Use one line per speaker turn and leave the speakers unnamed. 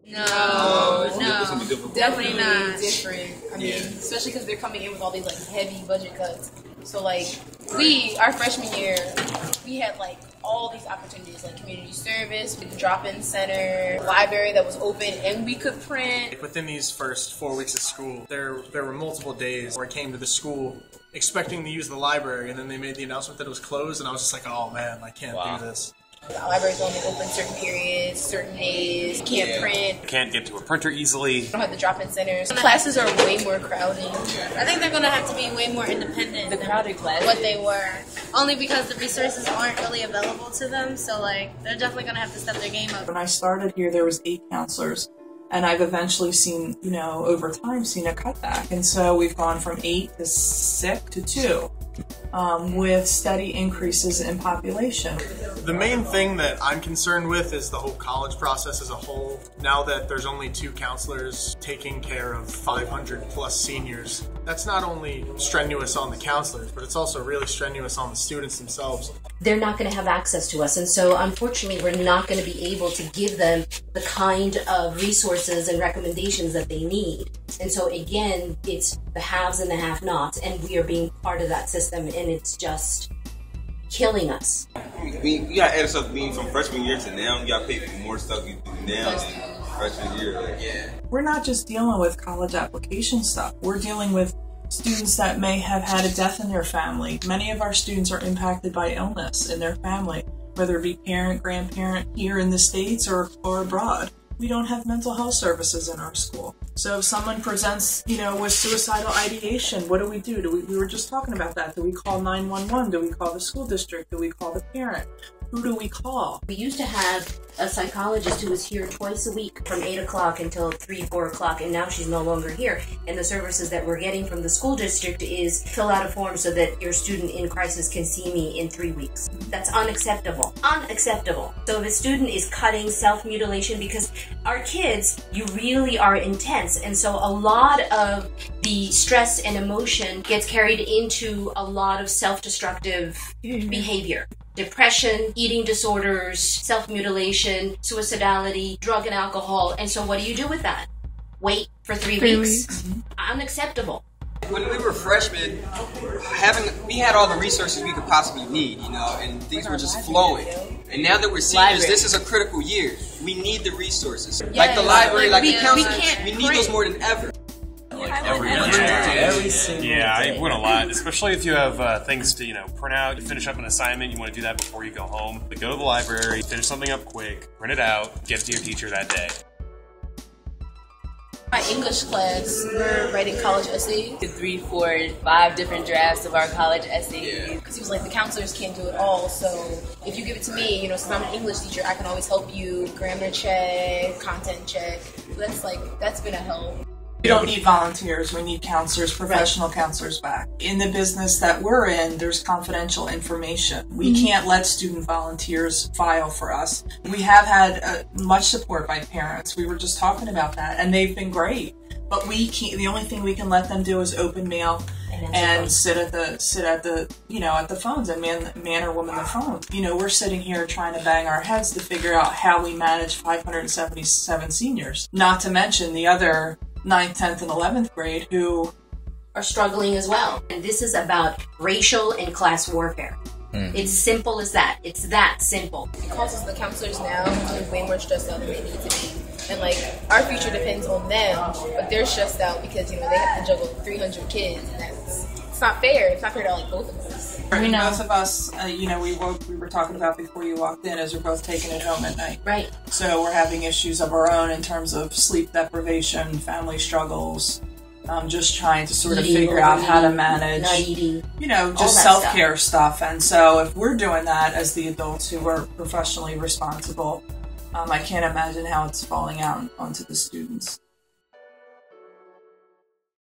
No, definitely not.
Different. I mean, especially because they're coming in with all these like heavy budget cuts. So like our freshman year, we had like all these opportunities like community service, with the drop-in center, library that was open, and we could print.
Within these first 4 weeks of school, there were multiple days where I came to the school expecting to use the library, and then they made the announcement that it was closed, and I was just like, oh man, I can't do this.
The library's only open certain periods, certain days. You can't print.
You can't get to a printer easily.
You don't have the drop-in centers. Classes are way more crowded.
I think they're going to have to be way more independent than
crowded classes.
What they were. Only because the resources aren't really available to them. So, like, they're definitely going to have to step their game up.
When I started here, there was 8 counselors. And I've eventually seen, over time, seen a cutback. And so we've gone from 8 to 6 to 2. With steady increases in population.
The main thing that I'm concerned with is the whole college process as a whole. Now that there's only 2 counselors taking care of 500 plus seniors, that's not only strenuous on the counselors, but it's also really strenuous on the students themselves.
They're not going to have access to us, and so unfortunately we're not going to be able to give them the kind of resources and recommendations that they need. And so again, it's the haves and the have-nots, and we are being part of that system, and it's just killing us.
You gotta add stuff being from freshman year to now. You gotta pay for more stuff you do now than freshman year.
We're not just dealing with college application stuff. We're dealing with students that may have had a death in their family. Many of our students are impacted by illness in their family, whether it be parent, grandparent, here in the States or abroad. We don't have mental health services in our school. So if someone presents, with suicidal ideation, what do? We were just talking about that. Do we call 911? Do we call the school district? Do we call the parent? Who do we call?
We used to have a psychologist who was here twice a week from 8 o'clock until 3, 4 o'clock, and now she's no longer here. And the services that we're getting from the school district is fill out a form so that your student in crisis can see me in 3 weeks. That's unacceptable. Unacceptable. So if a student is cutting, self-mutilation, because our kids, you really are intense, and so a lot of the stress and emotion gets carried into a lot of self-destructive behavior. Depression, eating disorders, self-mutilation, suicidality, drug and alcohol. And so what do you do with that? Wait for 3 weeks? Unacceptable.
When we were freshmen, we had all the resources we could possibly need, and things were just flowing. And now that we're seniors, this is a critical year. We need the resources. Like the library, like the counselors, we need those more than ever.
Every single day. I went a lot, especially if you have things to, print out, you finish up an assignment, you want to do that before you go home. But go to the library, finish something up quick, print it out, get it to your teacher that day.
My English class, we're writing college essays.
3, 4, 5 different drafts of our college essays.
Because he was like, the counselors can't do it all, so if you give it to me, since I'm an English teacher, I can always help you grammar check, content check. So that's been a help.
We don't need volunteers, we need counselors, professional counselors back. In the business that we're in, there's confidential information. We can't let student volunteers file for us. We have had much support by parents. We were just talking about that, and they've been great. But we can't, the only thing we can let them do is open mail and sit at the phones and man or woman the phone. We're sitting here trying to bang our heads to figure out how we manage 577 seniors. Not to mention the other 9th, 10th, and 11th grade who
are struggling as well. And this is about racial and class warfare. It's simple as that. It's that simple.
It causes the counselors now to be way more stressed out than they need to be. And our future depends on them, but they're stressed out because, they have to juggle 300 kids, and it's not fair. It's not fair to both of us.
Both of us, we were talking about before you walked in, as we're both taking it home at night.
Right.
So we're having issues of our own in terms of sleep deprivation, family struggles, just trying to sort of figure out how to manage,
not eating,
just self-care stuff. And so if we're doing that as the adults who are professionally responsible, I can't imagine how it's falling out onto the students.